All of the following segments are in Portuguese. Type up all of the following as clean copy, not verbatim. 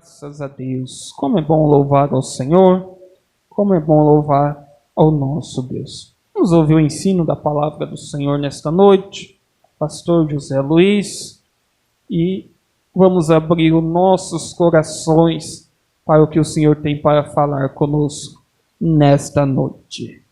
Graças a Deus. Como é bom louvar ao Senhor, como é bom louvar ao nosso Deus. Vamos ouvir o ensino da palavra do Senhor nesta noite, pastor José Luiz, e vamos abrir os nossos corações para o que o Senhor tem para falar conosco nesta noite.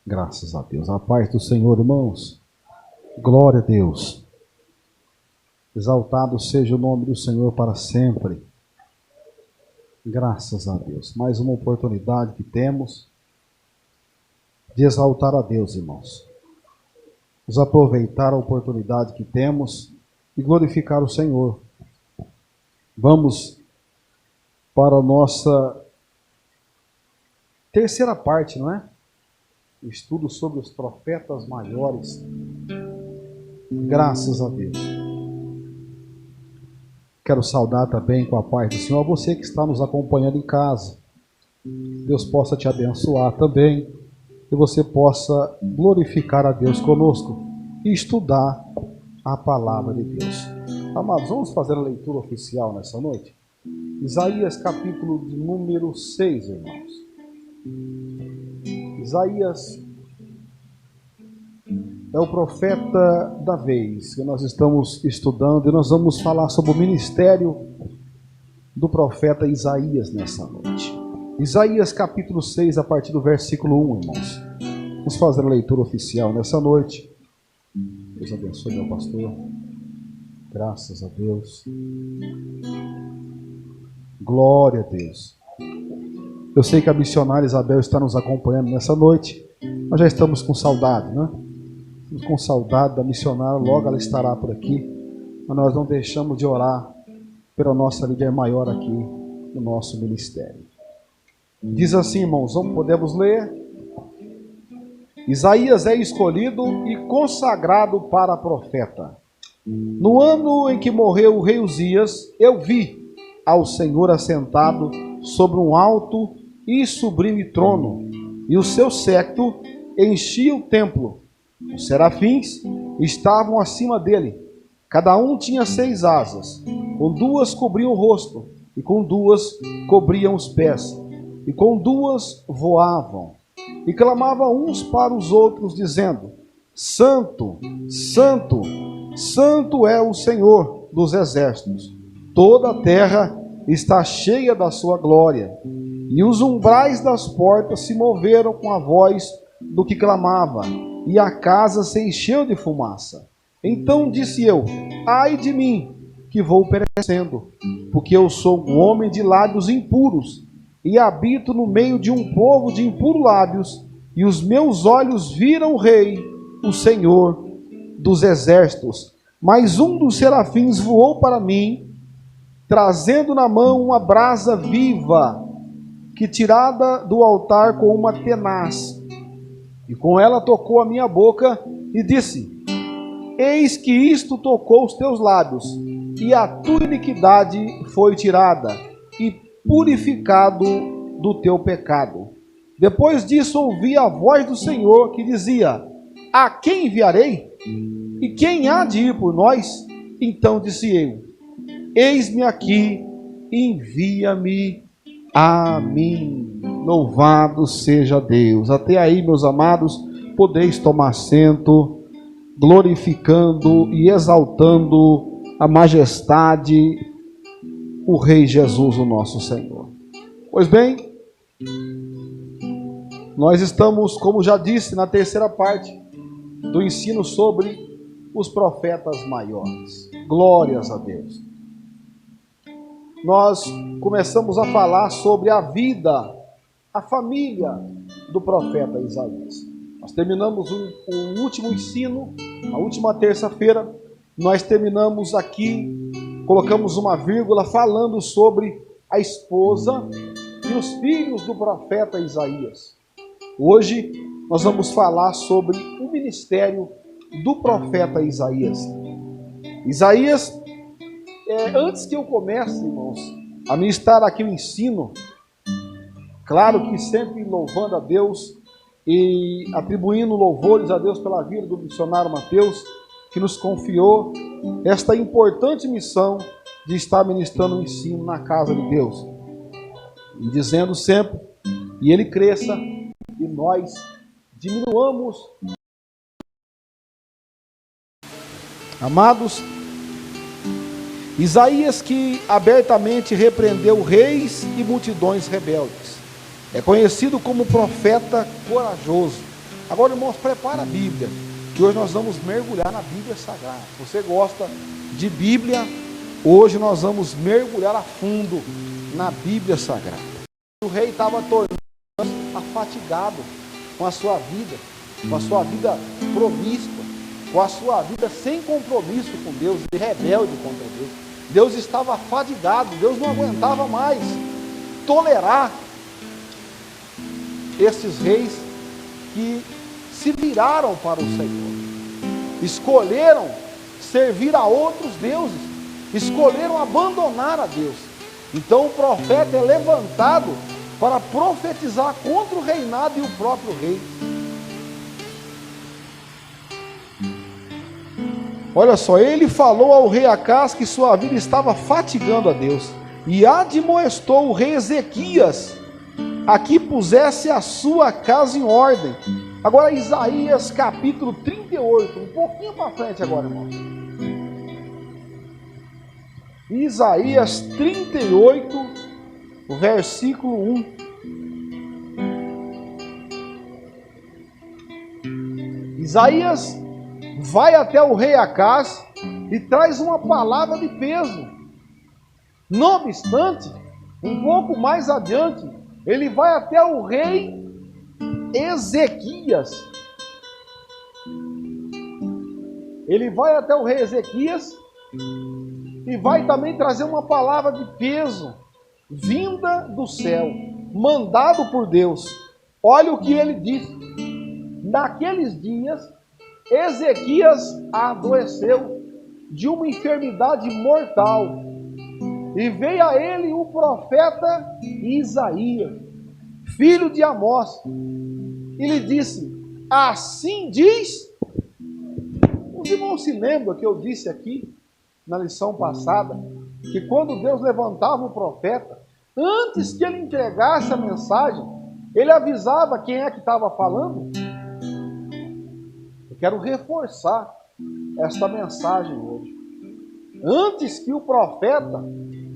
Graças a Deus. A paz do Senhor, irmãos. Glória a Deus. Exaltado seja o nome do Senhor para sempre. Graças a Deus. Mais uma oportunidade que temos de exaltar a Deus, irmãos. Vamos aproveitar a oportunidade que temos e glorificar o Senhor. Vamos para a nossa terceira parte, não é? Estudo sobre os profetas maiores. Graças a Deus. Quero saudar também com a paz do Senhor você que está nos acompanhando em casa. Deus possa te abençoar também e você possa glorificar a Deus conosco e estudar a palavra de Deus. Amados, vamos fazer a leitura oficial nessa noite? Isaías capítulo de número 6, irmãos. Isaías é o profeta da vez que nós estamos estudando e nós vamos falar sobre o ministério do profeta Isaías nessa noite. Isaías capítulo 6, a partir do versículo 1, irmãos. Vamos fazer a leitura oficial nessa noite. Deus abençoe, meu pastor. Graças a Deus. Glória a Deus. Eu sei que a missionária Isabel está nos acompanhando nessa noite. Nós já estamos com saudade, né? Estamos com saudade da missionária, logo ela estará por aqui. Mas nós não deixamos de orar pela nossa líder maior aqui no nosso ministério. Diz assim, irmãos, podemos ler? Isaías é escolhido e consagrado para profeta. No ano em que morreu o rei Uzias, eu vi ao Senhor assentado sobre um alto e sublime trono, e o seu séquito enchia o templo. Os serafins estavam acima dele. Cada um tinha 6 asas. Com 2 cobriam o rosto, e com 2 cobriam os pés, e com 2 voavam. E clamavam uns para os outros, dizendo: Santo, Santo, Santo é o Senhor dos exércitos. Toda a terra está cheia da sua glória. E os umbrais das portas se moveram com a voz do que clamava, e a casa se encheu de fumaça. Então disse eu: ai de mim, que vou perecendo, porque eu sou um homem de lábios impuros, e habito no meio de um povo de impuros lábios, e os meus olhos viram o Rei, o Senhor dos exércitos. Mas um dos serafins voou para mim, trazendo na mão uma brasa viva, que tirada do altar com uma tenaz, e com ela tocou a minha boca e disse: eis que isto tocou os teus lábios, e a tua iniquidade foi tirada, e purificado do teu pecado. Depois disso ouvi a voz do Senhor que dizia: a quem enviarei? E quem há de ir por nós? Então disse eu: eis-me aqui, envia-me a mim. Louvado seja Deus. Até aí, meus amados, podeis tomar assento, glorificando e exaltando a majestade, o Rei Jesus, o nosso Senhor. Pois bem, nós estamos, como já disse, na terceira parte do ensino sobre os profetas maiores. Glórias a Deus. Nós começamos a falar sobre a vida, a família do profeta Isaías. Nós terminamos o último ensino, a última terça-feira, nós terminamos aqui, colocamos uma vírgula falando sobre a esposa e os filhos do profeta Isaías. Hoje nós vamos falar sobre o ministério do profeta Isaías. Isaías, antes que eu comece, irmãos, a ministrar aqui o ensino, Claro que sempre louvando a Deus e atribuindo louvores a Deus pela vida do missionário Mateus, que nos confiou esta importante missão de estar ministrando o ensino na casa de Deus. E dizendo sempre, e ele cresça, e nós diminuamos. Amados, Isaías que abertamente repreendeu reis e multidões rebeldes. É conhecido como profeta corajoso. Agora, irmãos, prepara a Bíblia, que hoje nós vamos mergulhar na Bíblia Sagrada. Se você gosta de Bíblia, hoje nós vamos mergulhar a fundo na Bíblia Sagrada. O rei estava tornando afatigado com a sua vida promíscua, com a sua vida sem compromisso com Deus, e rebelde contra Deus. Deus estava afadigado, Deus não aguentava mais tolerar esses reis que se viraram para o Senhor, escolheram servir a outros deuses, escolheram abandonar a Deus. Então o profeta é levantado para profetizar contra o reinado e o próprio rei. Olha só, ele falou ao rei Acás que sua vida estava fatigando a Deus, e admoestou o rei Ezequias a que pusesse a sua casa em ordem. Agora Isaías capítulo 38, um pouquinho para frente agora, irmão. Isaías 38, o versículo 1. Isaías vai até o rei Acás e traz uma palavra de peso. Não obstante, um pouco mais adiante, ele vai até o rei Ezequias. Ele vai até o rei Ezequias e vai também trazer uma palavra de peso, vinda do céu, mandado por Deus. Olha o que ele diz. Naqueles dias, Ezequias adoeceu de uma enfermidade mortal, e veio a ele o profeta Isaías, filho de Amós, e lhe disse: assim diz. Os irmãos se lembram que eu disse aqui na lição passada, que quando Deus levantava o profeta, antes que ele entregasse a mensagem, ele avisava quem é que estava falando. Eu quero reforçar esta mensagem hoje. Antes que o profeta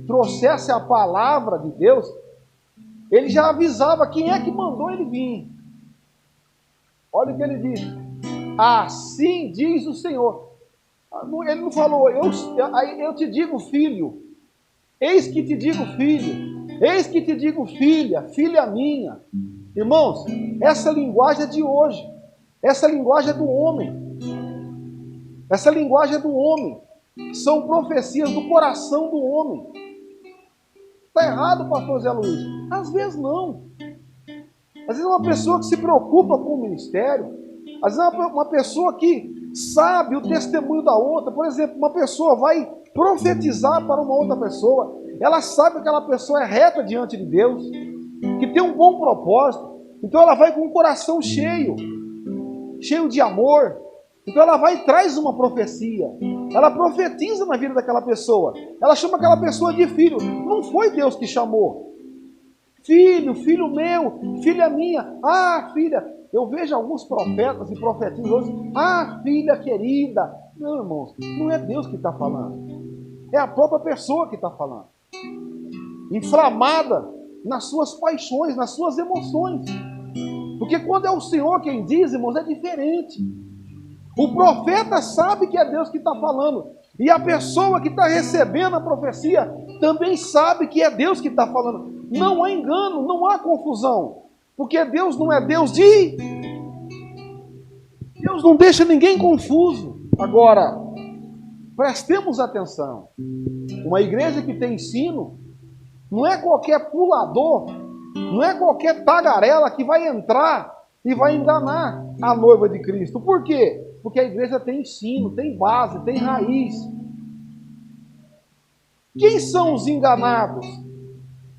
trouxesse a palavra de Deus, ele já avisava quem é que mandou ele vir. Olha o que ele diz: assim diz o Senhor. Ele não falou, eu te digo filho, eis que te digo filho, eis que te digo filha, filha minha. Irmãos, essa linguagem é de hoje, essa linguagem é do homem, essa linguagem é do homem, são profecias do coração do homem. Está errado, pastor Zé Luiz? Às vezes não. Às vezes é uma pessoa que se preocupa com o ministério, às vezes é uma pessoa que sabe o testemunho da outra. Por exemplo, uma pessoa vai profetizar para uma outra pessoa, ela sabe que aquela pessoa é reta diante de Deus, que tem um bom propósito, então ela vai com o coração cheio de amor. Então ela vai e traz uma profecia, ela profetiza na vida daquela pessoa, ela chama aquela pessoa de filho. Não foi Deus que chamou. Filho, filho meu, filha minha. Ah, filha, eu vejo alguns profetas e profetisas hoje. Ah, filha querida. Não, irmãos, não é Deus que está falando, é a própria pessoa que está falando, inflamada nas suas paixões, nas suas emoções. Porque quando é o Senhor quem diz, irmãos, é diferente. O profeta sabe que é Deus que está falando, e a pessoa que está recebendo a profecia também sabe que é Deus que está falando. Não há engano, não há confusão, porque Deus não é Deus de... Deus não deixa ninguém confuso. Agora, prestemos atenção. Uma igreja que tem ensino, não é qualquer pulador, não é qualquer tagarela que vai entrar e vai enganar a noiva de Cristo. Por quê? Porque a igreja tem ensino, tem base, tem raiz. Quem são os enganados?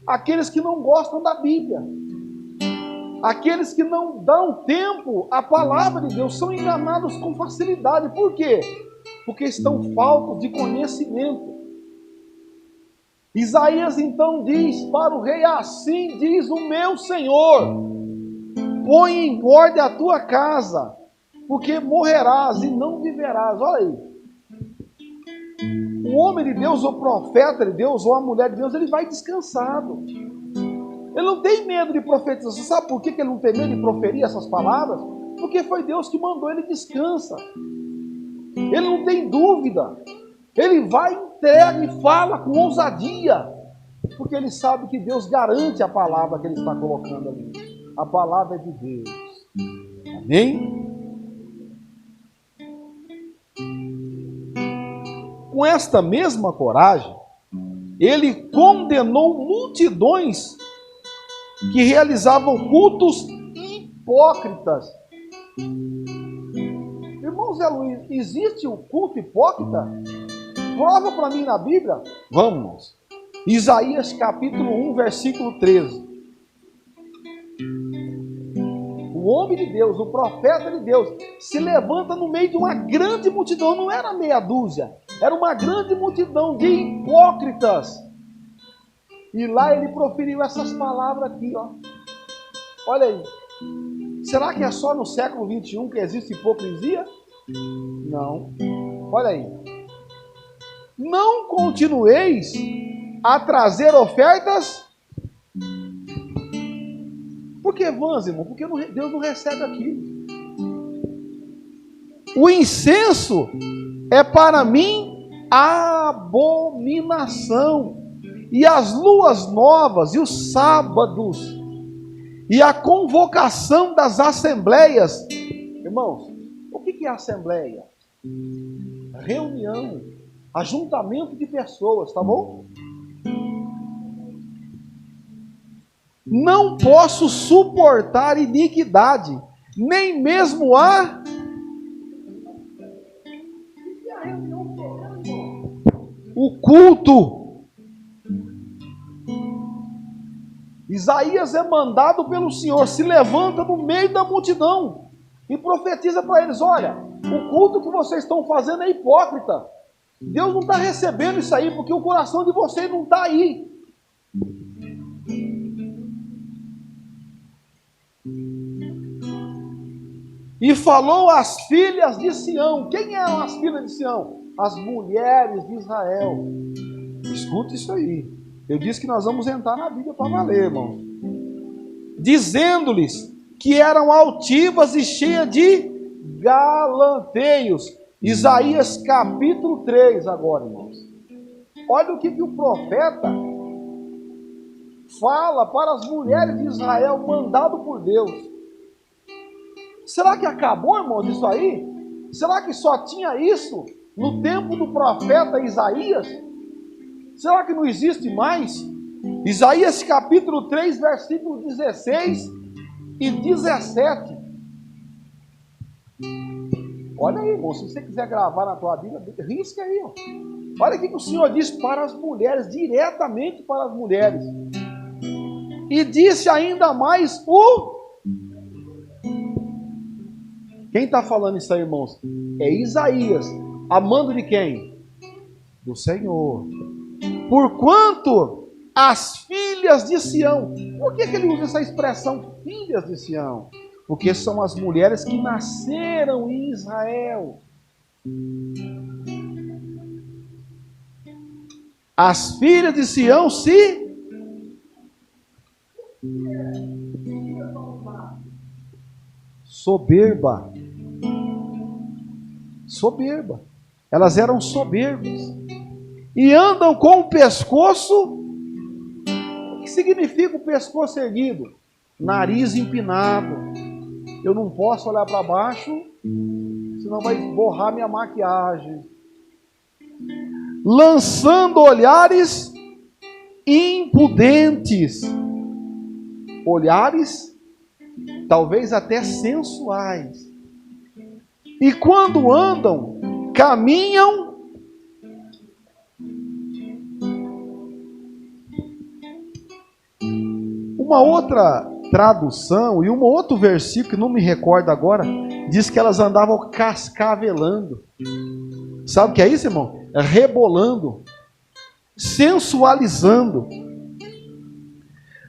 Aqueles que não gostam da Bíblia. Aqueles que não dão tempo à palavra de Deus são enganados com facilidade. Por quê? Porque estão faltos de conhecimento. Isaías então diz para o rei: assim diz o meu Senhor, põe em ordem a tua casa, porque morrerás e não viverás. Olha aí. O homem de Deus, o profeta de Deus, ou a mulher de Deus, ele vai descansado. Ele não tem medo de profetizar. Você sabe por que ele não tem medo de proferir essas palavras? Porque foi Deus que mandou, ele descansa. Ele não tem dúvida. Ele vai, entrega e fala com ousadia. Porque ele sabe que Deus garante a palavra que ele está colocando ali. A palavra é de Deus. Amém? Com esta mesma coragem, ele condenou multidões que realizavam cultos hipócritas. Irmão Zé Luiz, existe o culto hipócrita? Prova para mim na Bíblia. Vamos. Isaías capítulo 1, versículo 13. O homem de Deus, o profeta de Deus, se levanta no meio de uma grande multidão. Não era meia dúzia, era uma grande multidão de hipócritas. E lá ele proferiu essas palavras aqui, ó. Olha aí. Será que é só no século 21 que existe hipocrisia? Não. Olha aí. Não continueis a trazer ofertas. Por que vãs, irmão? Porque Deus não recebe aquilo. O incenso é para mim abominação. E as luas novas e os sábados e a convocação das assembleias. Irmãos, o que é assembleia? Reunião, ajuntamento de pessoas, tá bom? Não posso suportar iniquidade, nem mesmo a o culto. Isaías é mandado pelo Senhor, se levanta no meio da multidão e profetiza para eles: olha, o culto que vocês estão fazendo é hipócrita. Deus não está recebendo isso aí, porque o coração de vocês não está aí. E falou às filhas de Sião. Quem eram as filhas de Sião? As mulheres de Israel. Escuta isso aí. Eu disse que nós vamos entrar na Bíblia para valer, irmão. Dizendo-lhes que eram altivas e cheias de galanteios. Isaías capítulo 3 agora, irmãos. Olha o que o profeta fala para as mulheres de Israel, mandado por Deus. Será que acabou, irmãos, isso aí? Será que só tinha isso no tempo do profeta Isaías? Será que não existe mais? Isaías capítulo 3, versículo 16 e 17. Olha aí, irmão, se você quiser gravar na tua Bíblia, risca aí, ó. Olha o que o Senhor diz para as mulheres, diretamente para as mulheres. E disse ainda mais Quem está falando isso aí, irmãos? É Isaías, a mando de quem? Do Senhor. Porquanto as filhas de Sião. Por que ele usa essa expressão, filhas de Sião? Porque são as mulheres que nasceram em Israel. As filhas de Sião se soberba. Elas eram soberbas. E andam com o pescoço. O que significa o pescoço erguido? Nariz empinado. Eu não posso olhar para baixo, senão vai borrar minha maquiagem. Lançando olhares impudentes. Olhares talvez até sensuais. E quando andam, caminham uma outra tradução, e um outro versículo, que não me recordo agora, diz que elas andavam cascavelando. Sabe o que é isso, irmão? Rebolando, sensualizando,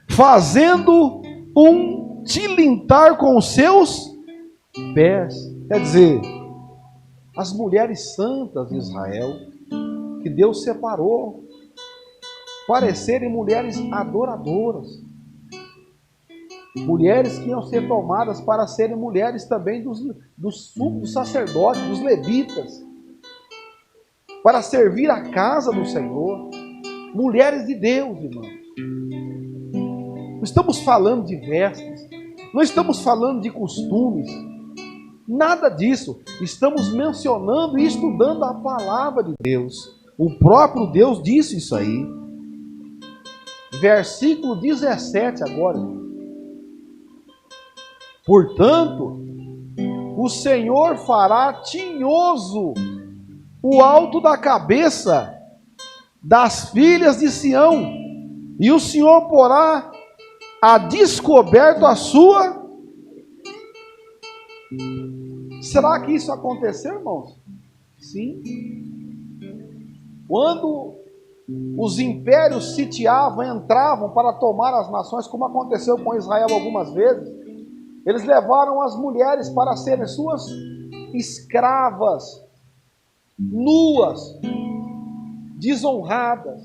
fazendo um tilintar com os seus pés. Quer dizer, as mulheres santas de Israel, que Deus separou para serem mulheres adoradoras, mulheres que iam ser tomadas para serem mulheres também dos sacerdotes, dos levitas, para servir a casa do Senhor, mulheres de Deus, irmãos. Não estamos falando de vestes, não estamos falando de costumes, nada disso. Estamos mencionando e estudando a palavra de Deus. O próprio Deus disse isso aí. Versículo 17 agora. Portanto, o Senhor fará tinhoso o alto da cabeça das filhas de Sião, e o Senhor porá a descoberto a sua. Será que isso aconteceu, irmãos? Sim. Quando os impérios sitiavam, entravam para tomar as nações, como aconteceu com Israel algumas vezes, eles levaram as mulheres para serem suas escravas, nuas, desonradas.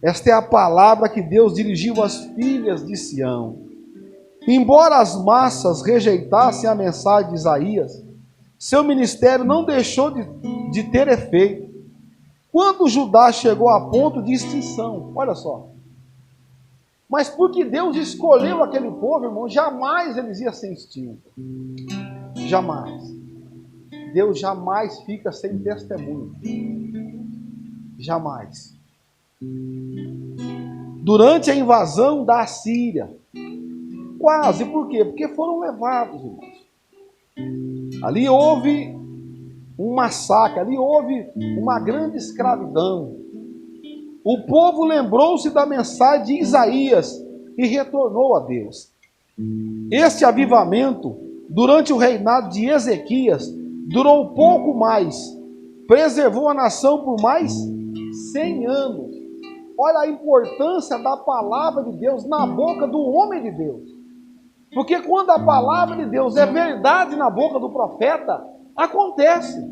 Esta é a palavra que Deus dirigiu às filhas de Sião. Embora as massas rejeitassem a mensagem de Isaías, seu ministério não deixou de ter efeito. Quando Judá chegou a ponto de extinção, olha só. Mas porque Deus escolheu aquele povo, irmão, jamais eles iam ser extintos. Jamais. Deus jamais fica sem testemunho. Jamais. Durante a invasão da Assíria, quase, por quê? Porque foram levados, irmãos. Ali houve um massacre, ali houve uma grande escravidão. O povo lembrou-se da mensagem de Isaías e retornou a Deus. Este avivamento, durante o reinado de Ezequias, durou pouco mais. Preservou a nação por mais 100 anos. Olha a importância da palavra de Deus na boca do homem de Deus. Porque quando a palavra de Deus é verdade na boca do profeta, acontece.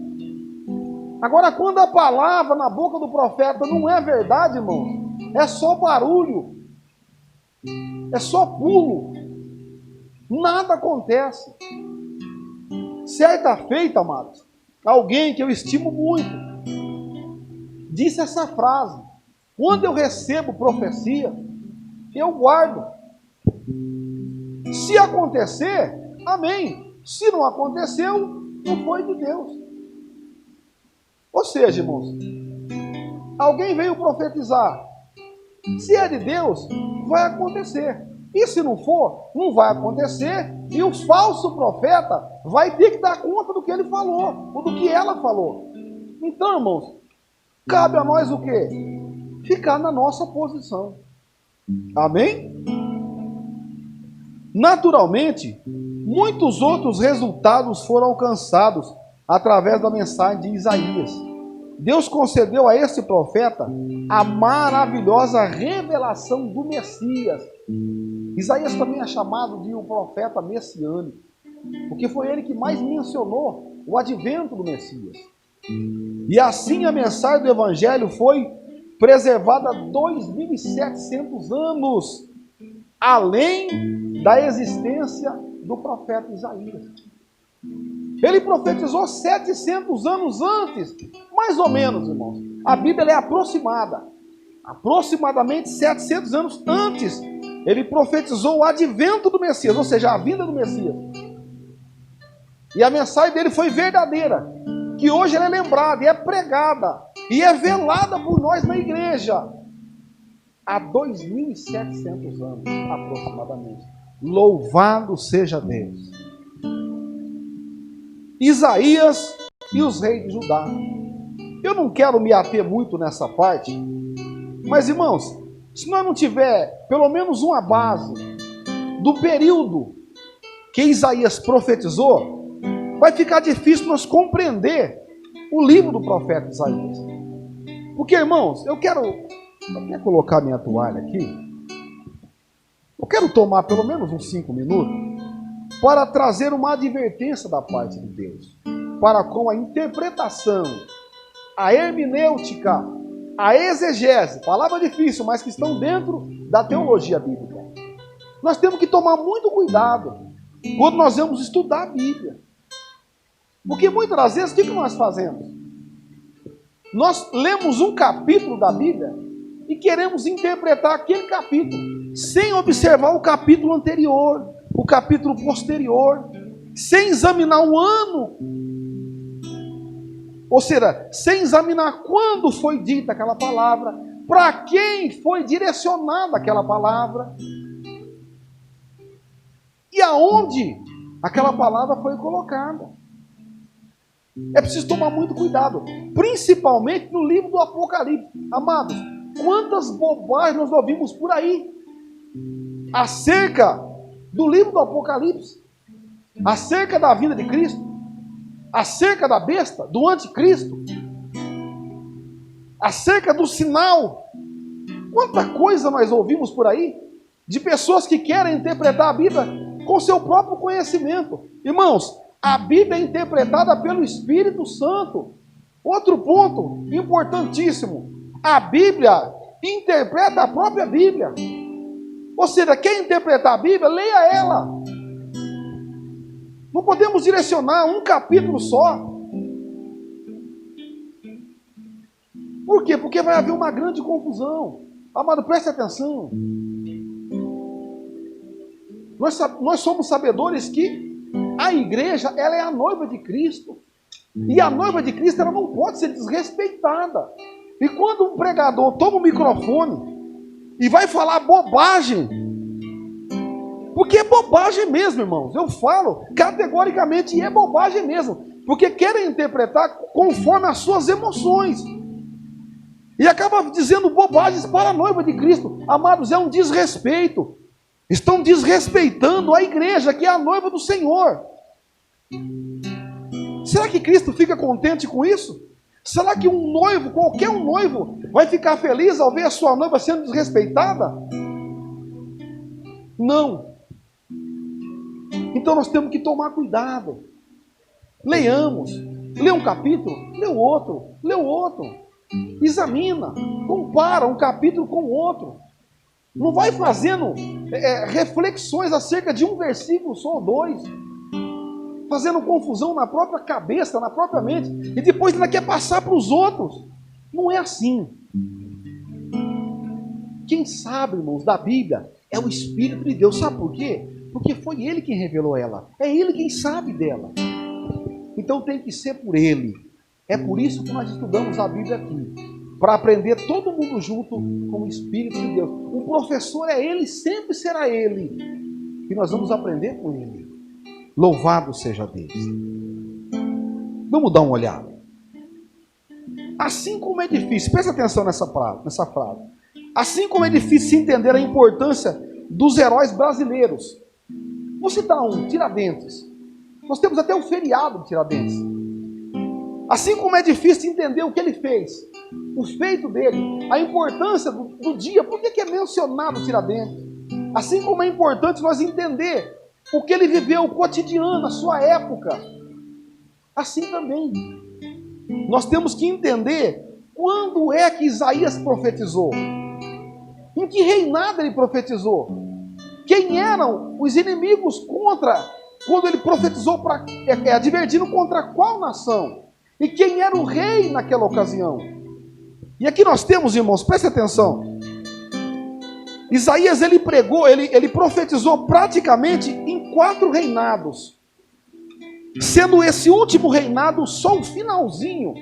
Agora, quando a palavra na boca do profeta não é verdade, irmãos, é só barulho, é só pulo, nada acontece. Certa feita, amados, alguém que eu estimo muito, disse essa frase: quando eu recebo profecia, eu guardo. Se acontecer, amém. Se não aconteceu, não foi de Deus. Ou seja, irmãos, alguém veio profetizar. Se é de Deus, vai acontecer. E se não for, não vai acontecer. E o falso profeta vai ter que dar conta do que ele falou, ou do que ela falou. Então, irmãos, cabe a nós o quê? Ficar na nossa posição. Amém? Naturalmente, muitos outros resultados foram alcançados através da mensagem de Isaías. Deus concedeu a esse profeta a maravilhosa revelação do Messias. Isaías também é chamado de um profeta messiânico, porque foi ele que mais mencionou o advento do Messias. E assim a mensagem do Evangelho foi preservada 2.700 anos, além da existência do profeta Isaías. Ele profetizou 700 anos antes, mais ou menos, irmãos. A Bíblia é aproximada. Aproximadamente 700 anos antes, ele profetizou o advento do Messias, ou seja, a vinda do Messias. E a mensagem dele foi verdadeira, que hoje ela é lembrada, e é pregada, e é velada por nós na igreja. Há 2.700 anos, aproximadamente. Louvado seja Deus. Isaías e os reis de Judá. Eu não quero me ater muito nessa parte, mas, irmãos, se nós não tiver pelo menos uma base do período que Isaías profetizou, vai ficar difícil nós compreender o livro do profeta Isaías. Porque, irmãos, eu quero colocar minha toalha aqui. Eu quero tomar pelo menos uns 5 minutos para trazer uma advertência da parte de Deus, para com a interpretação, a hermenêutica, a exegese, palavra difícil, mas que estão dentro da teologia bíblica. Nós temos que tomar muito cuidado quando nós vamos estudar a Bíblia. Porque muitas das vezes, o que nós fazemos? Nós lemos um capítulo da Bíblia e queremos interpretar aquele capítulo, sem observar o capítulo anterior, o capítulo posterior, sem examinar o ano, ou seja, sem examinar quando foi dita aquela palavra, para quem foi direcionada aquela palavra, e aonde aquela palavra foi colocada. É preciso tomar muito cuidado, principalmente no livro do Apocalipse. Amados, quantas bobagens nós ouvimos por aí acerca do livro do Apocalipse, acerca da vinda de Cristo, acerca da besta, do anticristo, acerca do sinal. Quanta coisa nós ouvimos por aí de pessoas que querem interpretar a Bíblia com seu próprio conhecimento. Irmãos, a Bíblia é interpretada pelo Espírito Santo. Outro ponto importantíssimo: a Bíblia interpreta a própria Bíblia. Ou seja, quem interpretar a Bíblia, leia ela. Não podemos direcionar um capítulo só. Por quê? Porque vai haver uma grande confusão. Amado, preste atenção. Nós somos sabedores que a igreja, ela é a noiva de Cristo. E a noiva de Cristo, ela não pode ser desrespeitada. E quando um pregador toma o microfone e vai falar bobagem, porque é bobagem mesmo, irmãos, eu falo categoricamente, e é bobagem mesmo, porque querem interpretar conforme as suas emoções, e acaba dizendo bobagens para a noiva de Cristo. Amados, é um desrespeito. Estão desrespeitando a igreja, que é a noiva do Senhor. Será que Cristo fica contente com isso? Será que um noivo, qualquer um noivo, vai ficar feliz ao ver a sua noiva sendo desrespeitada? Não. Então nós temos que tomar cuidado. Leiamos. Lê um capítulo, lê o outro, lê o outro. Examina, compara um capítulo com o outro. Não vai fazendo reflexões acerca de um versículo só ou dois, fazendo confusão na própria cabeça, na própria mente, e depois ainda quer passar para os outros. Não é assim. Quem sabe, irmãos, da Bíblia é o Espírito de Deus. Sabe por quê? Porque foi Ele quem revelou ela. É Ele quem sabe dela. Então tem que ser por Ele. É por isso que nós estudamos a Bíblia aqui, para aprender todo mundo junto com o Espírito de Deus. O professor é Ele, sempre será Ele. E nós vamos aprender com Ele. Louvado seja Deus. Vamos dar uma olhada. Assim como é difícil, presta atenção nessa frase. Assim como é difícil entender a importância dos heróis brasileiros. Vou citar um, Tiradentes. Nós temos até um feriado de Tiradentes. Assim como é difícil entender o que ele fez, o feito dele, a importância do dia, por que é mencionado Tiradentes? Assim como é importante nós entender o que ele viveu, o cotidiano, a sua época. Assim também, nós temos que entender quando é que Isaías profetizou. Em que reinado ele profetizou? Quem eram os inimigos quando ele profetizou, advertindo contra qual nação? E quem era o rei naquela ocasião? E aqui nós temos, irmãos, preste atenção. Isaías, ele pregou, ele profetizou praticamente em 4 reinados. Sendo esse último reinado só o finalzinho.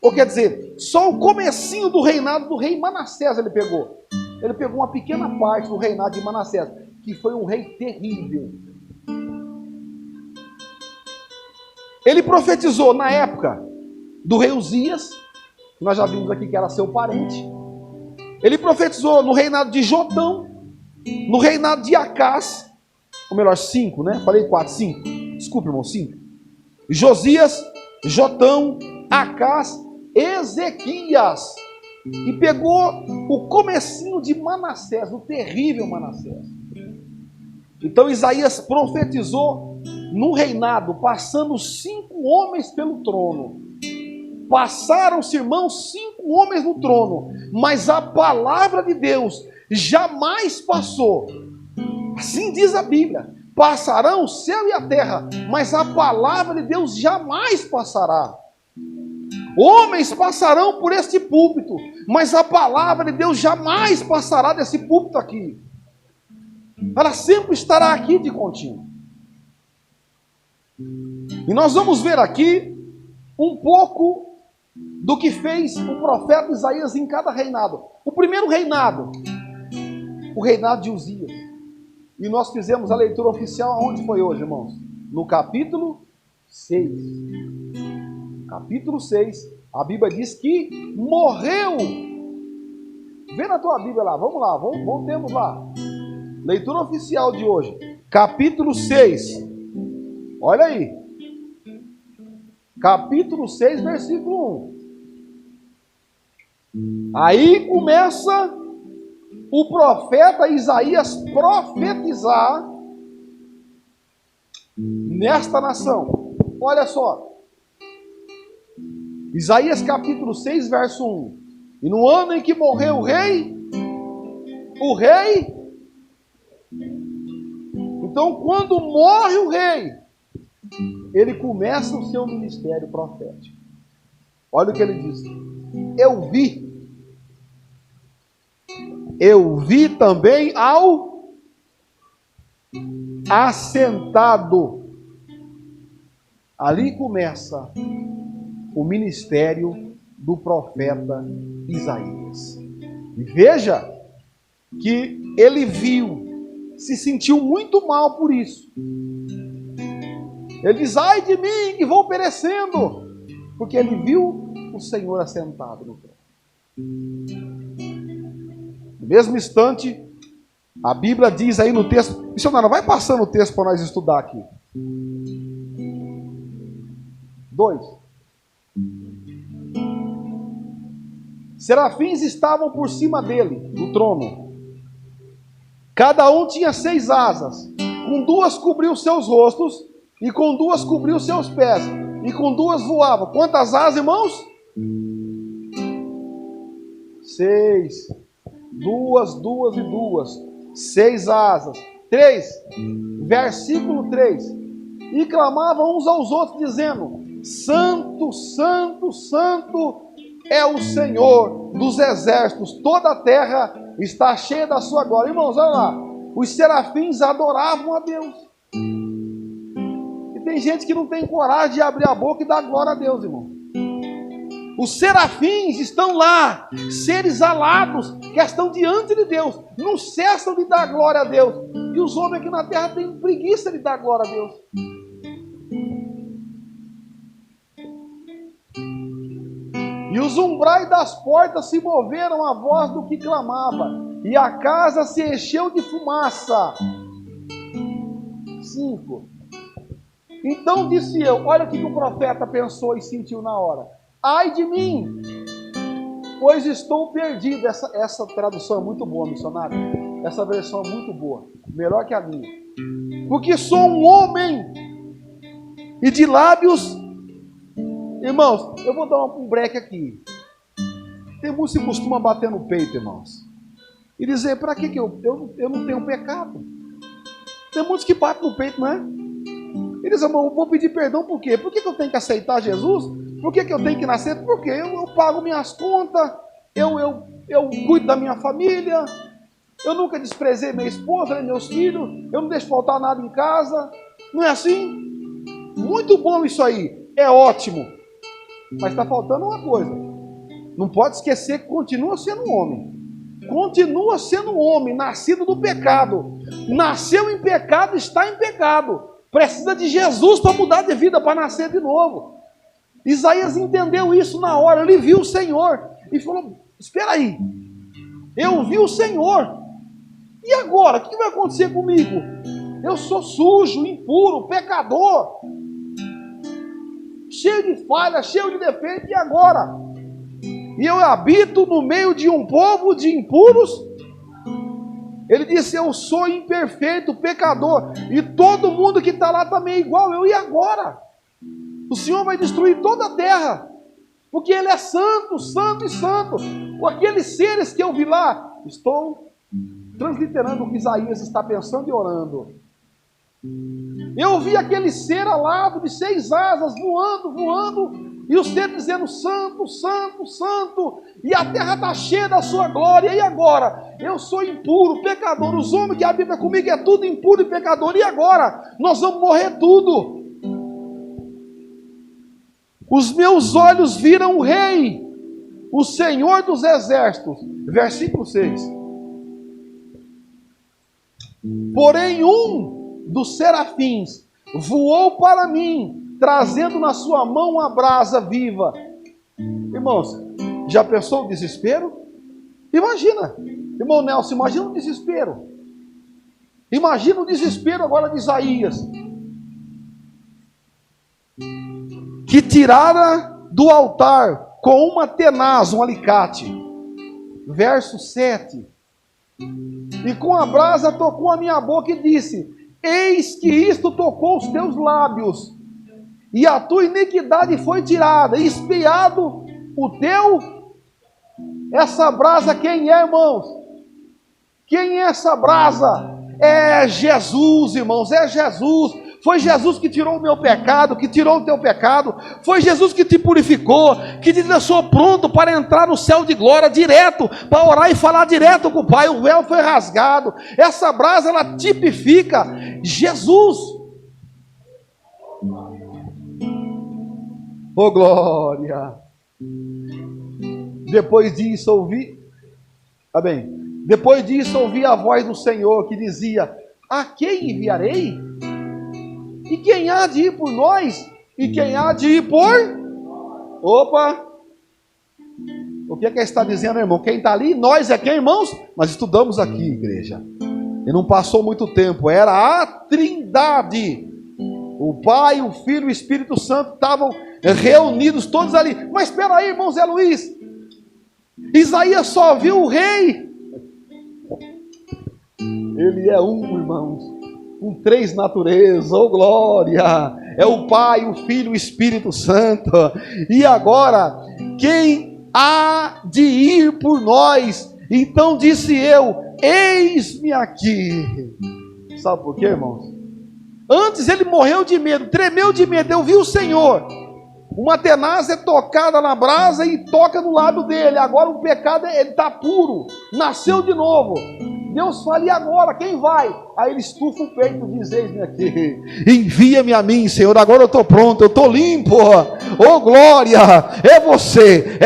Ou quer dizer, só o comecinho do reinado do rei Manassés ele pegou. Ele pegou uma pequena parte do reinado de Manassés, que foi um rei terrível. Ele profetizou na época do rei Uzias, que nós já vimos aqui que era seu parente, Ele profetizou no reinado de Jotão, no reinado de Acás, ou melhor, 5, né? Falei 4, 5. Desculpa, irmão, 5. Josias, Jotão, Acás, Ezequias. E pegou o comecinho de Manassés, o terrível Manassés. Então Isaías profetizou no reinado, passando 5 homens pelo trono. Passaram-se, irmãos, 5 homens no trono, mas a palavra de Deus jamais passou. Assim diz a Bíblia: passarão o céu e a terra, mas a palavra de Deus jamais passará. Homens passarão por este púlpito, mas a palavra de Deus jamais passará desse púlpito aqui. Ela sempre estará aqui de contínuo. E nós vamos ver aqui um pouco do que fez o profeta Isaías em cada reinado. O primeiro reinado, o reinado de Uzias. E nós fizemos a leitura oficial aonde foi hoje, irmãos? No capítulo 6. Capítulo 6, a Bíblia diz que morreu. Vê na tua Bíblia lá, vamos lá, voltemos lá. Leitura oficial de hoje, capítulo 6. Olha aí. Capítulo 6, versículo 1. Aí começa o profeta Isaías profetizar nesta nação. Olha só. Isaías capítulo 6, verso 1. E no ano em que morreu o rei, então quando morre o rei, ele começa o seu ministério profético. Olha o que ele diz: eu vi também ao assentado. Ali começa o ministério do profeta Isaías. E veja que ele viu, se sentiu muito mal por isso. Ele diz: ai de mim que vou perecendo, porque ele viu o Senhor assentado no trono. No mesmo instante, a Bíblia diz aí no texto, missionário, vai passando o texto para nós estudar aqui. 2. Serafins estavam por cima dele, do trono. Cada um tinha 6 asas. Com 2 cobriu seus rostos, e com 2 cobriu seus pés, e com 2 voava. Quantas asas, irmãos? 6. 2, 2 e 2. 6 asas. 3. Versículo 3. E clamavam uns aos outros, dizendo: Santo, Santo, Santo é o Senhor dos exércitos, toda a terra está cheia da sua glória. Irmãos, olha lá, os serafins adoravam a Deus. E tem gente que não tem coragem de abrir a boca e dar glória a Deus, irmão. Os serafins estão lá, seres alados, que estão diante de Deus, não cessam de dar glória a Deus. E os homens aqui na terra têm preguiça de dar glória a Deus. E os umbrais das portas se moveram à voz do que clamava, e a casa se encheu de fumaça. 5. Então disse eu, olha o que o profeta pensou e sentiu na hora: ai de mim, pois estou perdido. Essa tradução é muito boa, missionário. Essa versão é muito boa, melhor que a minha. Porque sou um homem e de lábios... Irmãos, eu vou dar um break aqui. Tem muitos que costumam bater no peito, irmãos, e dizer: para que eu não tenho pecado? Tem muitos que batem no peito, não é? E dizem: eu vou pedir perdão por quê? Por que eu tenho que aceitar Jesus? Por que eu tenho que nascer? Porque eu pago minhas contas, eu cuido da minha família, eu nunca desprezei minha esposa, nem meus filhos, eu não deixo faltar nada em casa. Não é assim? Muito bom isso aí, é ótimo. Mas está faltando uma coisa. Não pode esquecer que continua sendo um homem. Continua sendo um homem, nascido do pecado. Nasceu em pecado, está em pecado. Precisa de Jesus para mudar de vida, para nascer de novo. Isaías entendeu isso na hora. Ele viu o Senhor e falou: espera aí. Eu vi o Senhor. E agora? O que vai acontecer comigo? Eu sou sujo, impuro, pecador, cheio de falhas, cheio de defeitos. E agora? E eu habito no meio de um povo de impuros. Ele disse: eu sou imperfeito, pecador, e todo mundo que está lá também é igual eu. E agora? O Senhor vai destruir toda a terra, porque Ele é santo, santo e santo. Com aqueles seres que eu vi lá, estou transliterando o que Isaías está pensando e orando. Eu vi aquele ser alado de 6 asas, voando, e o ser dizendo: santo, santo, santo, e a terra está cheia da sua glória. E agora? Eu sou impuro, pecador, os homens que habitam comigo é tudo impuro e pecador. E agora? Nós vamos morrer tudo. Os meus olhos viram o Rei, o Senhor dos Exércitos. Versículo 6. Porém um dos serafins voou para mim, trazendo na sua mão uma brasa viva. Irmãos, já pensou o desespero? Imagina, irmão Nelson, imagina o desespero. Imagina o desespero agora de Isaías, que tirara do altar com uma tenaz, um alicate. Verso 7. E com a brasa tocou a minha boca e disse: eis que isto tocou os teus lábios, e a tua iniquidade foi tirada, e espiado o teu. Essa brasa quem é, irmãos? Quem é essa brasa? É Jesus, irmãos, é Jesus. Foi Jesus que tirou o meu pecado, que tirou o teu pecado. Foi Jesus que te purificou, que te deixou pronto para entrar no céu de glória direto, para orar e falar direto com o Pai. O véu foi rasgado. Essa brasa, ela tipifica Jesus. Oh glória! Depois disso ouvi a voz do Senhor que dizia: a quem enviarei? E quem há de ir por nós? E quem há de ir por? Opa! O que é que está dizendo, irmão? Quem está ali? Nós é quem, irmãos? Nós estudamos aqui, igreja. E não passou muito tempo. Era a Trindade. O Pai, o Filho e o Espírito Santo estavam reunidos todos ali. Mas espera aí, irmão Zé Luiz. Isaías só viu o Rei. Ele é um, irmãos. Com 3 naturezas, oh glória, é o Pai, o Filho e o Espírito Santo. E agora, quem há de ir por nós? Então disse eu: eis-me aqui. Sabe por quê, irmãos? Antes ele morreu de medo, tremeu de medo. Eu vi o Senhor, uma tenaz é tocada na brasa e toca no lado dele. Agora o pecado, ele está puro, nasceu de novo. Deus fala: e agora? Quem vai? Aí ele estufa o peito e diz: eis-me aqui, envia-me a mim, Senhor, agora eu estou pronto, eu estou limpo. Oh glória, é você,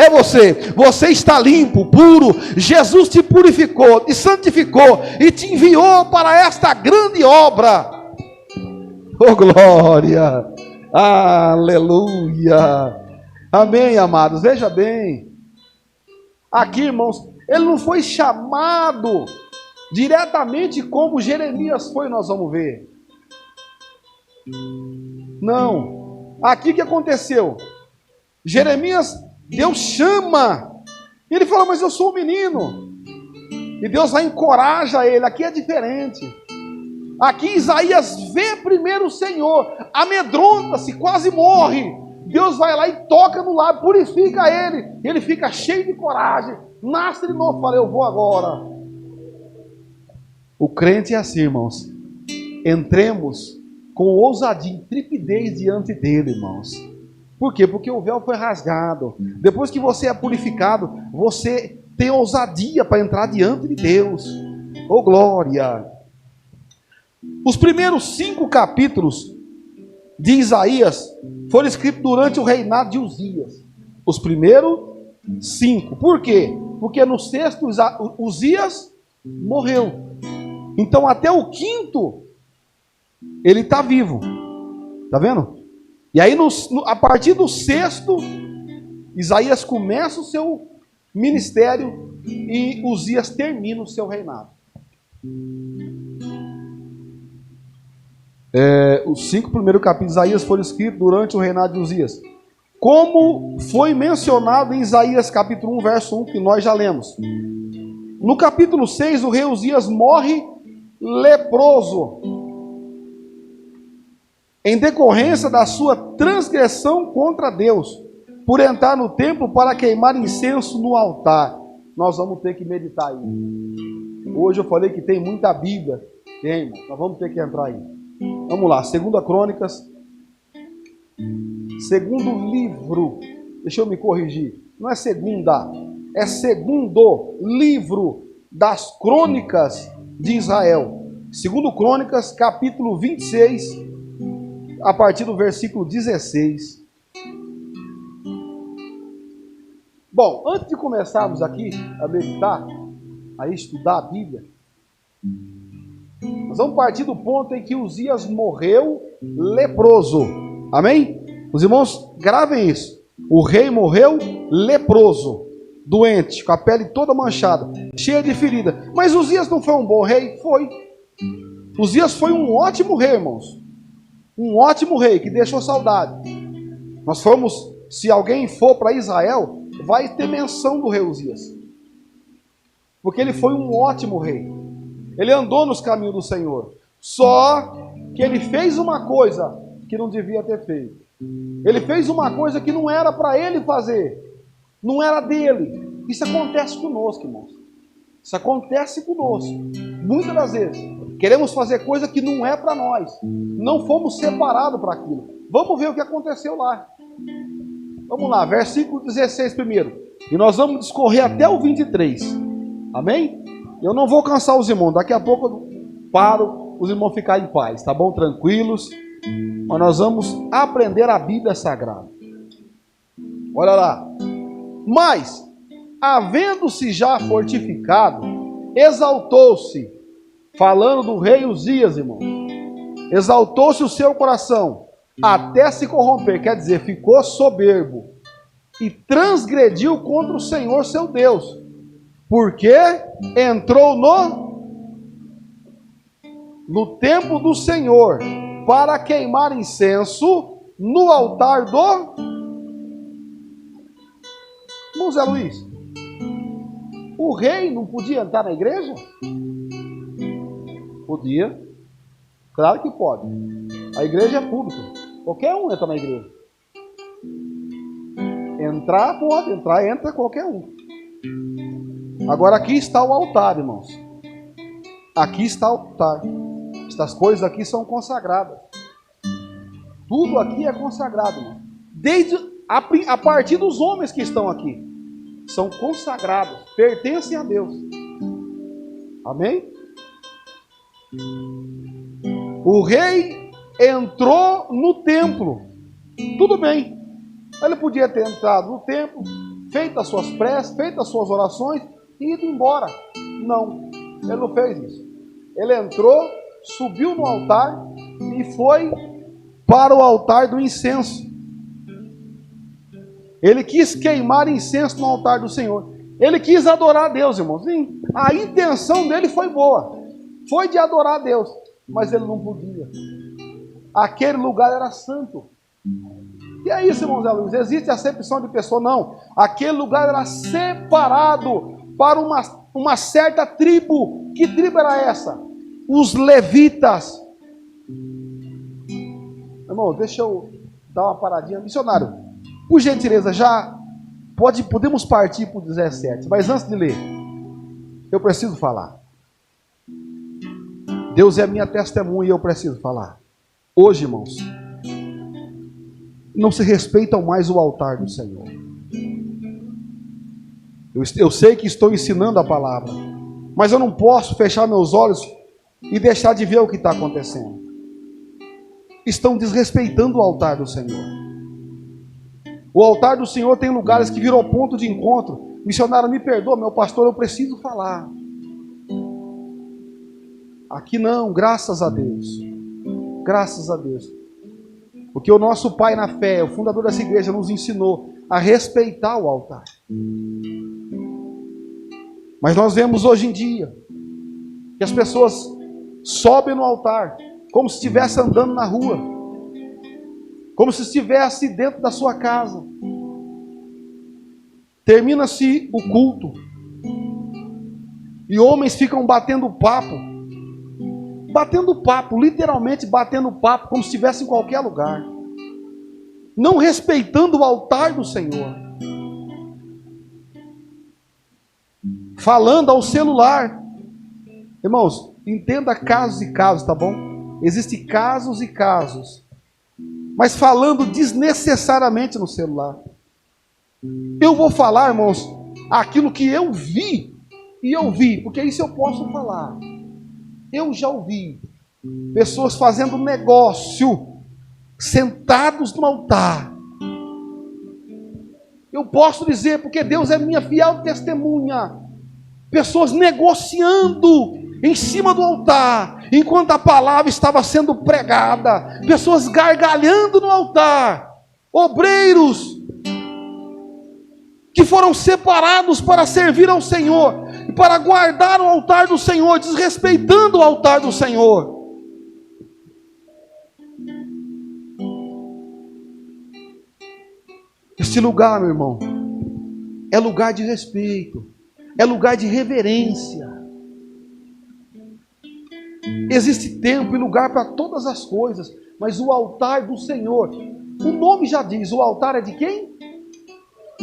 você está limpo, puro. Jesus te purificou, te santificou e te enviou para esta grande obra. Oh glória, aleluia, amém, amados. Veja bem, aqui, irmãos, ele não foi chamado diretamente como Jeremias foi, nós vamos ver. Não. Aqui o que aconteceu? Jeremias, Deus chama. E ele fala: mas eu sou um menino. E Deus vai encorajar ele. Aqui é diferente. Aqui Isaías vê primeiro o Senhor, amedronta-se, quase morre. Deus vai lá e toca no lábio, purifica ele. Ele fica cheio de coragem, nasce de novo, fala: eu vou agora. O crente é assim, irmãos. Entremos com ousadia, intrepidez diante dele, irmãos. Por quê? Porque o véu foi rasgado. Depois que você é purificado, você tem ousadia para entrar diante de Deus. Oh glória! Os primeiros 5 capítulos de Isaías foram escritos durante o reinado de Uzias. Os primeiros 5. Por quê? Porque no 6º Uzias morreu. Então até o 5º ele está vivo. Está vendo? E aí a partir do 6º Isaías começa o seu ministério e Uzias termina o seu reinado. Os 5 primeiros capítulos de Isaías foram escritos durante o reinado de Uzias. Como foi mencionado em Isaías capítulo 1, verso 1, que nós já lemos. No capítulo 6, o rei Uzias morre leproso, em decorrência da sua transgressão contra Deus, por entrar no templo para queimar incenso no altar. Nós vamos ter que meditar aí. Hoje eu falei que tem muita Bíblia. Tem, irmão. Nós vamos ter que entrar aí. Vamos lá, 2 Crônicas, segundo livro. Deixa eu me corrigir. Não é segunda, é segundo livro das Crônicas de Israel. 2 Crônicas, capítulo 26, a partir do versículo 16. Bom, antes de começarmos aqui a meditar, a estudar a Bíblia, nós vamos partir do ponto em que Uzias morreu leproso. Amém? Os irmãos, gravem isso. O rei morreu leproso, doente, com a pele toda manchada, cheia de ferida. Mas Uzias não foi um bom rei? Foi. Uzias foi um ótimo rei, irmãos. Um ótimo rei que deixou saudade. Nós fomos, se alguém for para Israel, vai ter menção do rei Uzias. Porque ele foi um ótimo rei. Ele andou nos caminhos do Senhor. Só que ele fez uma coisa que não devia ter feito. Ele fez uma coisa que não era para ele fazer. Não era dele. Isso acontece conosco, irmãos. Isso acontece conosco. Muitas das vezes. Queremos fazer coisa que não é para nós. Não fomos separados para aquilo. Vamos ver o que aconteceu lá. Vamos lá, versículo 16 primeiro. E nós vamos discorrer até o 23. Amém? Eu não vou cansar os irmãos. Daqui a pouco eu paro, os irmãos ficarem em paz, tá bom? Tranquilos. Mas nós vamos aprender a Bíblia Sagrada. Olha lá. Mas, havendo-se já fortificado, exaltou-se, falando do rei Uzias, irmão. Exaltou-se o seu coração, até se corromper, quer dizer, ficou soberbo, e transgrediu contra o Senhor seu Deus, porque entrou no templo do Senhor, para queimar incenso no altar do... Irmão Zé Luiz, o rei não podia entrar na igreja? Podia. Claro que pode. A igreja é pública. Qualquer um entra na igreja. Entrar pode, entra qualquer um. Agora aqui está o altar, irmãos. Aqui está o altar. Estas coisas aqui são consagradas. Tudo aqui é consagrado, irmão. Desde a partir dos homens que estão aqui. São consagrados, pertencem a Deus. Amém? O rei entrou no templo. Tudo bem. Ele podia ter entrado no templo, feito as suas preces, feito as suas orações e ido embora. Não, ele não fez isso. Ele entrou, subiu no altar e foi para o altar do incenso. Ele quis queimar incenso no altar do Senhor. Ele quis adorar a Deus, irmãos. Sim, a intenção dele foi boa. Foi de adorar a Deus. Mas ele não podia. Aquele lugar era santo. E é isso, irmãos Zé Luiz. Existe acepção de pessoa? Não. Aquele lugar era separado para uma certa tribo. Que tribo era essa? Os levitas. Irmão, deixa eu dar uma paradinha. Missionário, por gentileza, já podemos partir para o 17. Mas antes de ler, eu preciso falar. Deus é a minha testemunha e eu preciso falar. Hoje, irmãos, não se respeitam mais o altar do Senhor. Eu sei que estou ensinando a palavra, mas eu não posso fechar meus olhos e deixar de ver o que está acontecendo. Estão desrespeitando o altar do Senhor. O altar do Senhor tem lugares que virou ponto de encontro. Missionário, me perdoa, meu pastor, eu preciso falar. Aqui não, graças a Deus. Graças a Deus. Porque o nosso pai na fé, o fundador dessa igreja, nos ensinou a respeitar o altar. Mas nós vemos hoje em dia que as pessoas sobem no altar como se estivesse andando na rua, como se estivesse dentro da sua casa. Termina-se o culto e homens ficam batendo papo, literalmente batendo papo, como se estivesse em qualquer lugar, não respeitando o altar do Senhor, falando ao celular. Irmãos, entenda casos e casos, tá bom? Existem casos e casos, mas falando desnecessariamente no celular. Eu vou falar, irmãos, aquilo que eu vi, porque isso eu posso falar. Eu já ouvi pessoas fazendo negócio, sentados no altar. Eu posso dizer, porque Deus é minha fiel testemunha, pessoas negociando em cima do altar, enquanto a palavra estava sendo pregada, pessoas gargalhando no altar, obreiros que foram separados para servir ao Senhor, e para guardar o altar do Senhor, desrespeitando o altar do Senhor. Este lugar, meu irmão, é lugar de respeito, é lugar de reverência. Existe tempo e lugar para todas as coisas, mas o altar do Senhor, o nome já diz, o altar é de quem?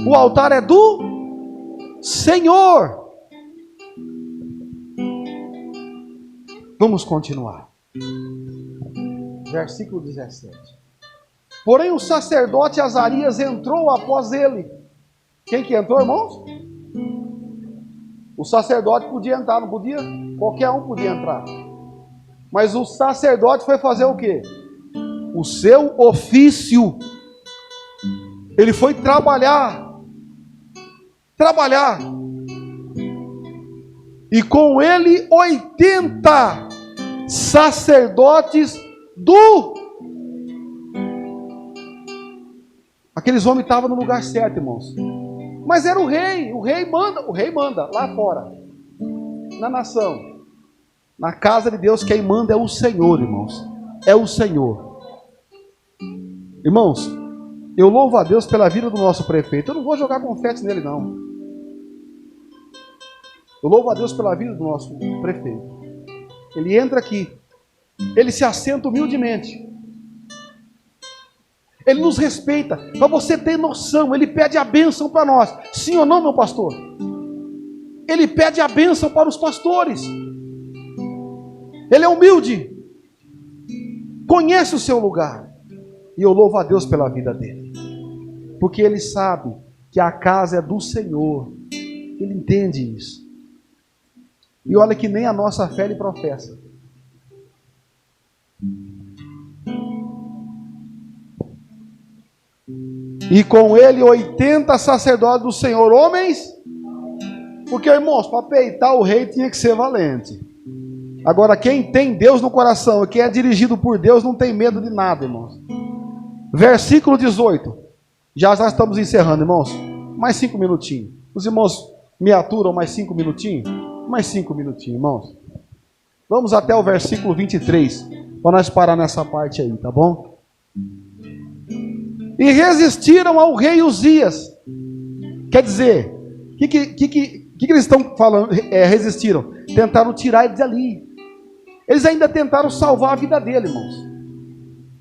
O altar é do Senhor. Vamos continuar. Versículo 17. Porém o sacerdote Azarias entrou após ele. Quem que entrou, irmãos? O sacerdote podia entrar, não podia? Qualquer um podia entrar. Mas o sacerdote foi fazer o quê? O seu ofício. Ele foi trabalhar. E com ele 80 sacerdotes do... Aqueles homens estavam no lugar certo, irmãos. Mas era o rei manda lá fora, na nação. Na casa de Deus, quem manda é o Senhor, irmãos. É o Senhor. Irmãos, eu louvo a Deus pela vida do nosso prefeito. Eu não vou jogar confete nele, não. Eu louvo a Deus pela vida do nosso prefeito. Ele entra aqui, ele se assenta humildemente, ele nos respeita. Para você ter noção, ele pede a bênção para nós. Sim ou não, meu pastor? Ele pede a bênção para os pastores. Ele é humilde, conhece o seu lugar. E eu louvo a Deus pela vida dele, porque ele sabe que a casa é do Senhor. Ele entende isso. E olha que nem a nossa fé ele professa. E com ele 80 sacerdotes do Senhor, homens. Porque, irmãos, para peitar o rei tinha que ser valente. Agora, quem tem Deus no coração, quem é dirigido por Deus, não tem medo de nada, irmãos. Versículo 18. Já estamos encerrando, irmãos. Mais 5 minutinhos. Os irmãos me aturam mais 5 minutinhos? Mais 5 minutinhos, irmãos. Vamos até o versículo 23, para nós parar nessa parte aí, tá bom? E resistiram ao rei Uzias. Quer dizer, o que eles estão falando? Resistiram. Tentaram tirar ele dali. Eles ainda tentaram salvar a vida dele, irmãos.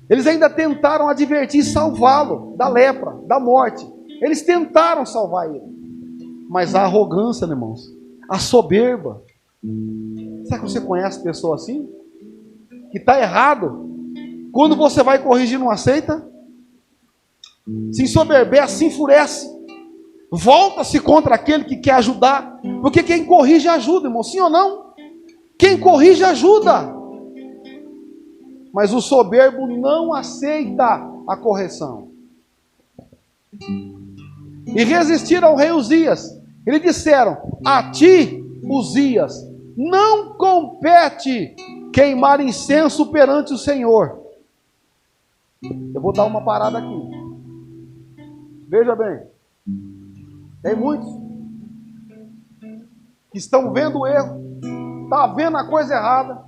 Eles ainda tentaram advertir e salvá-lo da lepra, da morte. Eles tentaram salvar ele. Mas a arrogância, né, irmãos? A soberba. Será que você conhece pessoa assim? Que está errado. Quando você vai corrigir, não aceita. Se ensoberbece, se enfurece. Volta-se contra aquele que quer ajudar. Porque quem corrige ajuda, irmão. Sim ou não? Quem corrige ajuda. Mas o soberbo não aceita a correção. E resistiram ao rei Uzias. Eles disseram: a ti, Uzias, não compete queimar incenso perante o Senhor. Eu vou dar uma parada aqui. Veja bem. Tem muitos. que estão vendo o erro, está vendo a coisa errada,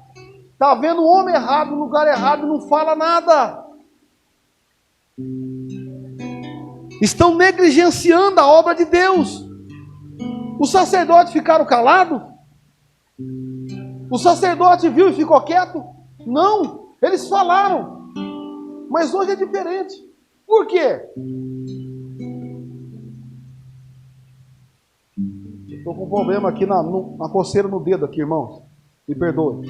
está vendo o homem errado no lugar errado e não fala nada. Estão negligenciando a obra de Deus. Os sacerdotes ficaram calados? O sacerdote viu e ficou quieto? Não, eles falaram. Mas hoje é diferente. Por quê? Estou com um problema aqui na coceira no dedo aqui, irmãos. Me perdoe.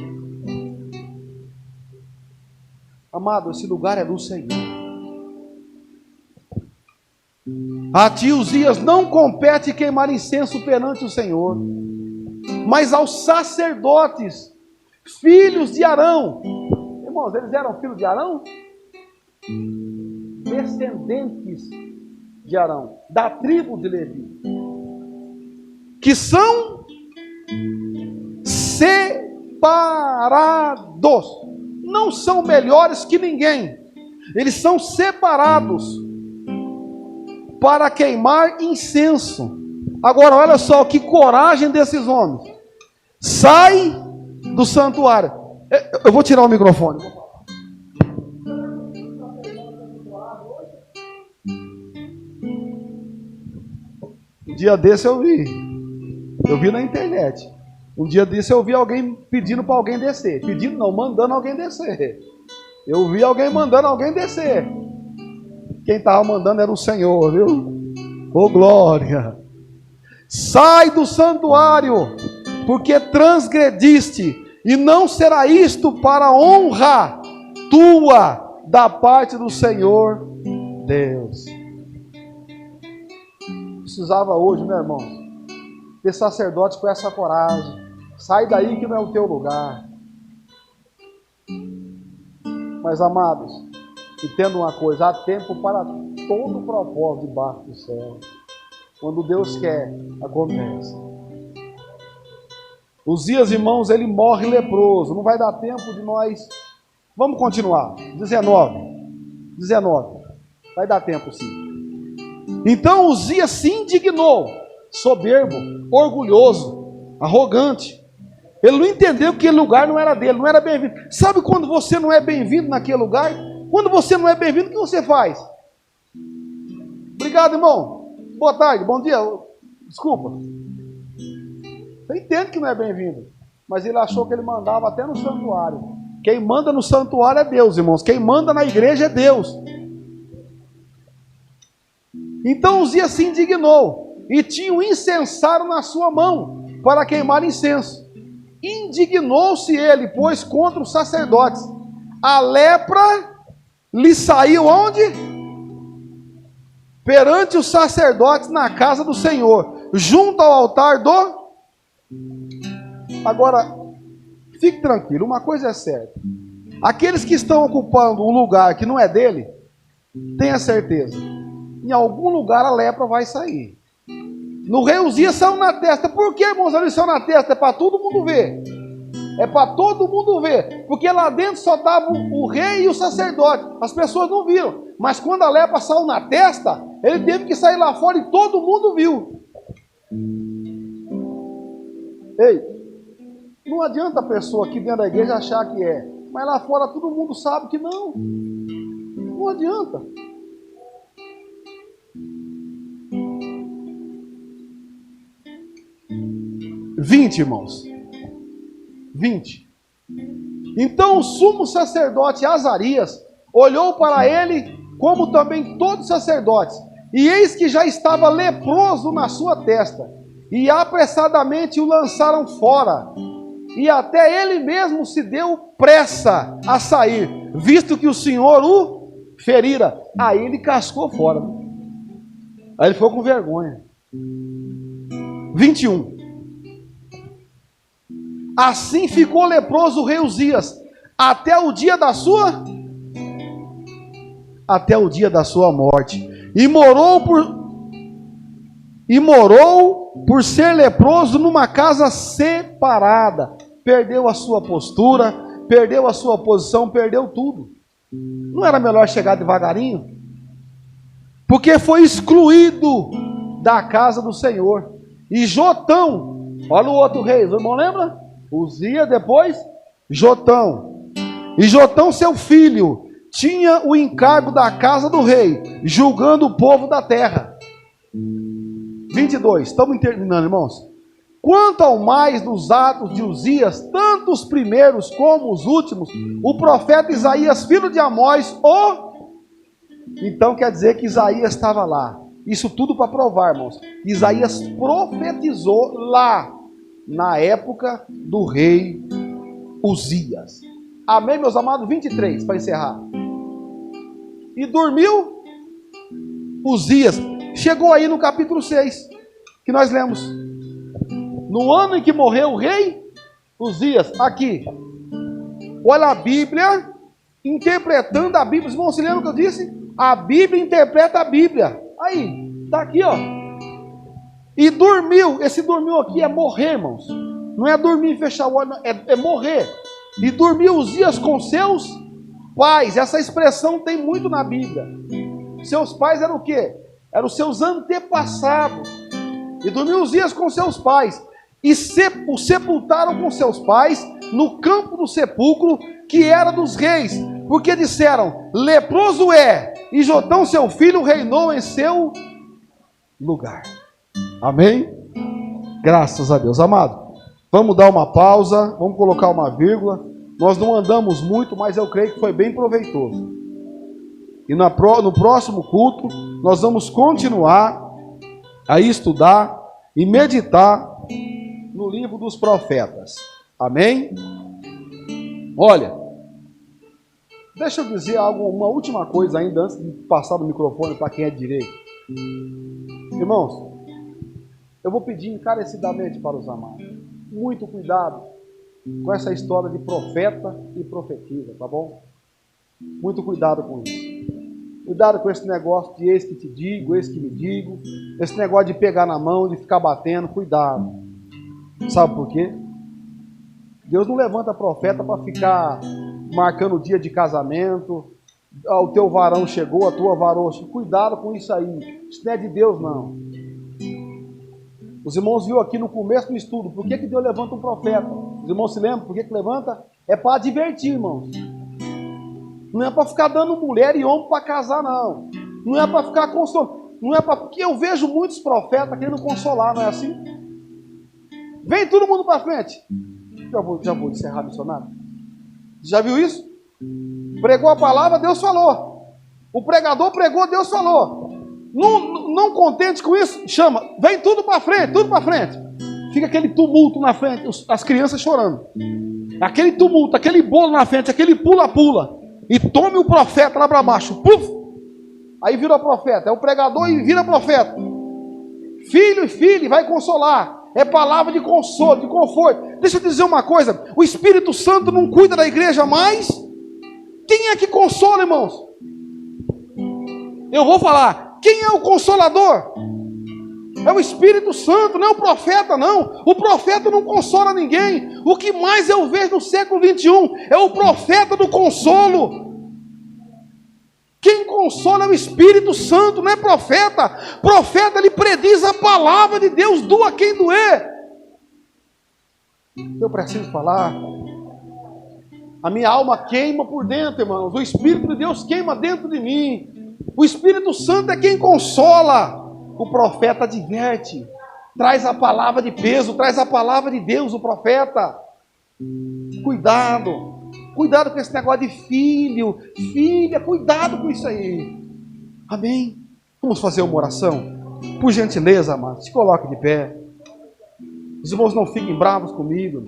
Amado, esse lugar é do Senhor. A ti, Uzias, não compete queimar incenso perante o Senhor, mas aos sacerdotes, filhos de Arão. Irmãos, eles eram filhos de Arão? Descendentes de Arão, da tribo de Levi, que são separados. Não são melhores que ninguém. Eles são separados para queimar incenso. Agora olha só que coragem desses homens. Sai do santuário. Eu vou tirar o microfone. Um dia desse eu vi na internet. Um dia desse eu vi alguém pedindo para alguém descer. Pedindo não, mandando alguém descer. Eu vi alguém mandando alguém descer. Quem estava mandando era o Senhor, viu? Ô glória! Sai do santuário, porque transgrediste, e não será isto para honra tua da parte do Senhor Deus. Precisava hoje, meu irmão, ter sacerdotes com essa coragem. Sai daí que não é o teu lugar. Mas, amados, entenda uma coisa: há tempo para todo propósito debaixo do céu. Quando Deus quer, acontece. Uzias, irmãos, ele morre leproso. Não vai dar tempo de nós. Vamos continuar. 19. Vai dar tempo sim. Então Uzias se indignou, soberbo, orgulhoso, arrogante. Ele não entendeu que aquele lugar não era dele, não era bem-vindo. Sabe quando você não é bem-vindo naquele lugar? Quando você não é bem-vindo, o que você faz? Obrigado, irmão. Boa tarde, bom dia. Desculpa. Você entende que não é bem-vindo. Mas ele achou que ele mandava até no santuário. Quem manda no santuário é Deus, irmãos. Quem manda na igreja é Deus. Então Uzias se indignou e tinha um incensário na sua mão para queimar incenso. Indignou-se ele, pois, contra os sacerdotes. A lepra lhe saiu onde? Perante os sacerdotes na casa do Senhor, junto ao altar do... Agora, fique tranquilo, uma coisa é certa. Aqueles que estão ocupando um lugar que não é dele, tenha certeza, em algum lugar a lepra vai sair. No rei Uzias saiu na testa. Por que, irmãos, ele saiu na testa? É para todo mundo ver. É para todo mundo ver. Porque lá dentro só estava o rei e o sacerdote. As pessoas não viram. Mas quando a lepra saiu na testa, ele teve que sair lá fora e todo mundo viu. Ei, não adianta a pessoa aqui dentro da igreja achar que é. Mas lá fora todo mundo sabe que não. Não adianta. Irmãos. 20. Então o sumo sacerdote Azarias olhou para ele, como também todos os sacerdotes, e eis que já estava leproso na sua testa, e apressadamente o lançaram fora, e até ele mesmo se deu pressa a sair, visto que o Senhor o ferira. Aí ele cascou fora. Aí ele ficou com vergonha. 21. Assim ficou leproso o rei Uzias até o dia da sua morte, e morou por ser leproso numa casa separada. Perdeu a sua postura, perdeu a sua posição, perdeu tudo. Não era melhor chegar devagarinho? Porque foi excluído da casa do Senhor. E Jotão, Olha o outro rei, o irmão lembra? Uzias, depois Jotão. E Jotão, seu filho, tinha o encargo da casa do rei, julgando o povo da terra. 22, estamos terminando, irmãos. Quanto ao mais dos atos de Uzias, tanto os primeiros como os últimos, o profeta Isaías, filho de Amós, Então quer dizer que Isaías estava lá. Isso tudo para provar, irmãos. Isaías profetizou lá, na época do rei Uzias. Amém, meus amados? 23, para encerrar. E dormiu Uzias. Chegou aí no capítulo 6, que nós lemos. No ano em que morreu o rei Uzias, aqui. Olha a Bíblia, interpretando a Bíblia. Os irmãos, se lembram o que eu disse? A Bíblia interpreta a Bíblia. Aí, está aqui, ó. E dormiu. Esse dormiu aqui é morrer, irmãos. Não é dormir e fechar o olho, é morrer. E dormiu Uzias com seus pais. Essa expressão tem muito na Bíblia. Seus pais eram o quê? Eram os seus antepassados. E dormiu Uzias com seus pais. E o sepultaram com seus pais no campo do sepulcro, que era dos reis. Porque disseram, leproso é, e Jotão seu filho reinou em seu lugar. Amém? Graças a Deus. Amado, vamos dar uma pausa, vamos colocar uma vírgula. Nós não andamos muito, mas eu creio que foi bem proveitoso. E no próximo culto, nós vamos continuar a estudar e meditar no livro dos profetas. Amém? Olha, deixa eu dizer uma última coisa ainda, antes de passar o microfone para quem é direito. Irmãos, eu vou pedir encarecidamente para os amados, muito cuidado com essa história de profeta e profetisa, tá bom? Muito cuidado com isso. Cuidado com esse negócio de eis que te digo, eis que me digo, esse negócio de pegar na mão, de ficar batendo, cuidado. Sabe por quê? Deus não levanta profeta para ficar marcando o dia de casamento. O teu varão chegou, a tua varoa. Cuidado com isso aí. Isso não é de Deus, não. Os irmãos viram aqui no começo do estudo. Por que Deus levanta um profeta? Os irmãos se lembram por que levanta? É para advertir, irmãos. Não é para ficar dando mulher e homem para casar, não. Não é para ficar consolando. Não é para... Porque eu vejo muitos profetas querendo consolar, não é assim? Vem todo mundo para frente. Já vou encerrar, missionário. Já viu isso? Pregou a palavra, Deus falou. O pregador pregou, Deus falou. Não contente com isso, chama. Vem tudo para frente, tudo para frente. Fica aquele tumulto na frente, as crianças chorando. Aquele tumulto, aquele bolo na frente, aquele pula-pula. E tome o profeta lá para baixo. Puf! Aí vira profeta. É o pregador e vira profeta. Filho e filha, vai consolar. É palavra de consolo, de conforto. Deixa eu dizer uma coisa. O Espírito Santo não cuida da igreja mais. Quem é que consola, irmãos? Eu vou falar. Quem é o consolador? É o Espírito Santo, não é o profeta, não. O profeta não consola ninguém. O que mais eu vejo no século 21 é o profeta do consolo. Quem consola é o Espírito Santo, não é profeta. Profeta, ele prediz a palavra de Deus, doa quem doer. Eu preciso falar. A minha alma queima por dentro, irmãos. O Espírito de Deus queima dentro de mim. O Espírito Santo é quem consola. O profeta adverte. Traz a palavra de peso, traz a palavra de Deus, o profeta. Cuidado. Cuidado com esse negócio de filho, filha, cuidado com isso aí. Amém? Vamos fazer uma oração? Por gentileza, amados, se coloque de pé. Os irmãos não fiquem bravos comigo.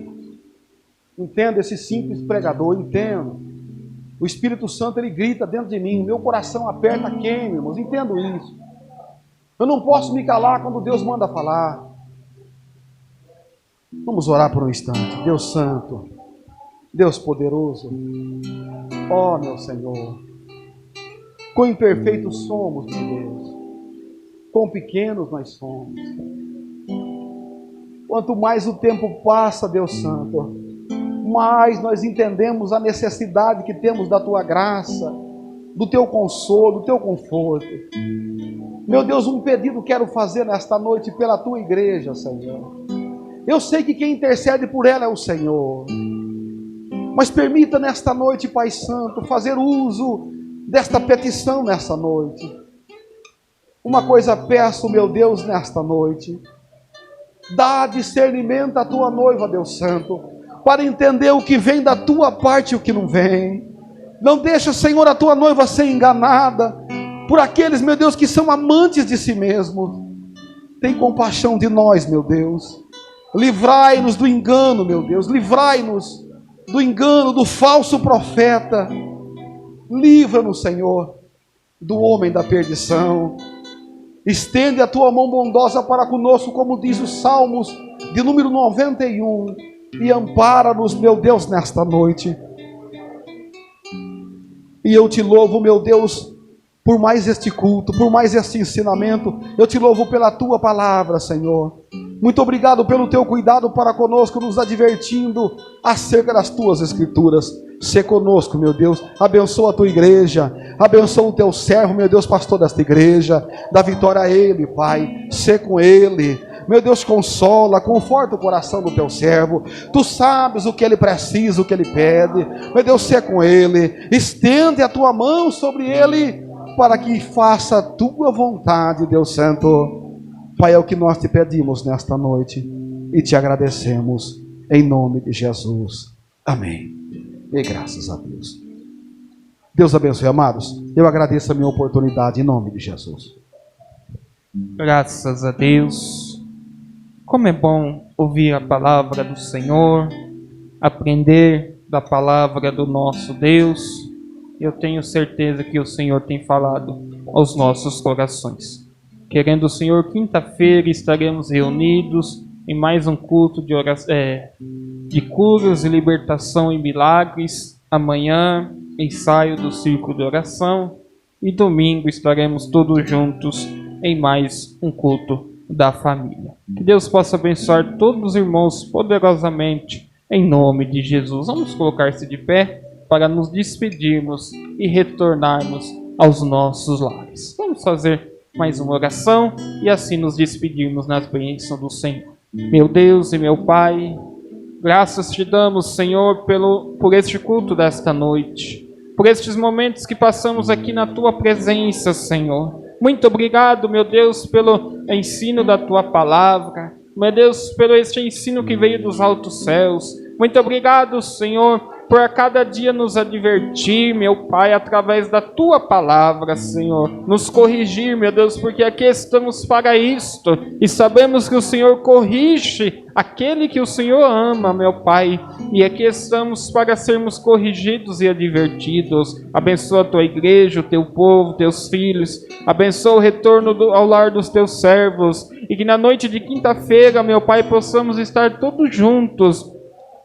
Entendo esse simples pregador, entendo. O Espírito Santo, ele grita dentro de mim, meu coração aperta, queima, irmãos, entendo isso. Eu não posso me calar quando Deus manda falar. Vamos orar por um instante. Deus Santo, Deus poderoso, ó meu Senhor, quão imperfeitos somos, meu Deus, quão pequenos nós somos. Quanto mais o tempo passa, Deus Santo, mais nós entendemos a necessidade que temos da Tua graça, do Teu consolo, do Teu conforto. Meu Deus, um pedido quero fazer nesta noite pela Tua igreja, Senhor. Eu sei que quem intercede por ela é o Senhor. Mas permita nesta noite, Pai Santo, fazer uso desta petição nesta noite. Uma coisa peço, meu Deus, nesta noite. Dá discernimento à tua noiva, Deus Santo, para entender o que vem da tua parte e o que não vem. Não deixa, Senhor, a tua noiva ser enganada por aqueles, meu Deus, que são amantes de si mesmos. Tem compaixão de nós, meu Deus. Livrai-nos do engano, meu Deus. Livrai-nos do engano do falso profeta. Livra-nos, Senhor, do homem da perdição. Estende a tua mão bondosa para conosco, como diz os Salmos de número 91, e ampara-nos, meu Deus, nesta noite. E eu te louvo, meu Deus, por mais este culto, por mais este ensinamento. Eu te louvo pela tua palavra, Senhor. Muito obrigado pelo teu cuidado para conosco, nos advertindo acerca das tuas escrituras. Sê conosco, meu Deus. Abençoa a tua igreja. Abençoa o teu servo, meu Deus, pastor desta igreja. Dá vitória a ele, Pai. Sê com ele. Meu Deus, consola, conforta o coração do teu servo. Tu sabes o que ele precisa, o que ele pede. Meu Deus, sê com ele. Estende a tua mão sobre ele, para que faça a tua vontade, Deus Santo. Pai, é o que nós te pedimos nesta noite e te agradecemos em nome de Jesus. Amém. E graças a Deus. Deus abençoe, amados. Eu agradeço a minha oportunidade em nome de Jesus. Graças a Deus. Como é bom ouvir a palavra do Senhor, aprender da palavra do nosso Deus. Eu tenho certeza que o Senhor tem falado aos nossos corações. Querendo o Senhor, quinta-feira estaremos reunidos em mais um culto de curas e libertação e milagres. Amanhã, ensaio do círculo de oração. E domingo estaremos todos juntos em mais um culto da família. Que Deus possa abençoar todos os irmãos poderosamente em nome de Jesus. Vamos colocar-se de pé para nos despedirmos e retornarmos aos nossos lares. Vamos fazer mais uma oração e assim nos despedirmos nas bênçãos do Senhor. Meu Deus e meu Pai, graças te damos, Senhor, por este culto desta noite, por estes momentos que passamos aqui na tua presença, Senhor. Muito obrigado, meu Deus, pelo ensino da tua palavra, meu Deus, pelo este ensino que veio dos altos céus. Muito obrigado, Senhor, por a cada dia nos advertir, meu Pai, através da tua palavra, Senhor. Nos corrigir, meu Deus, porque aqui estamos para isto. E sabemos que o Senhor corrige aquele que o Senhor ama, meu Pai. E aqui estamos para sermos corrigidos e advertidos. Abençoa a tua igreja, o teu povo, teus filhos. Abençoa o retorno ao lar dos teus servos. E que na noite de quinta-feira, meu Pai, possamos estar todos juntos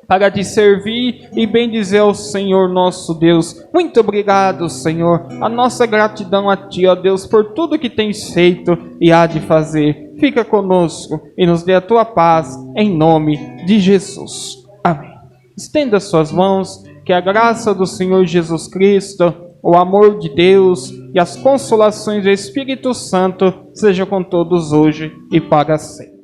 para te servir e bendizer ao Senhor nosso Deus. Muito obrigado, Senhor. A nossa gratidão a Ti, ó Deus, por tudo que tens feito e há de fazer. Fica conosco e nos dê a Tua paz, em nome de Jesus. Amém. Estenda suas mãos, que a graça do Senhor Jesus Cristo, o amor de Deus e as consolações do Espírito Santo sejam com todos hoje e para sempre.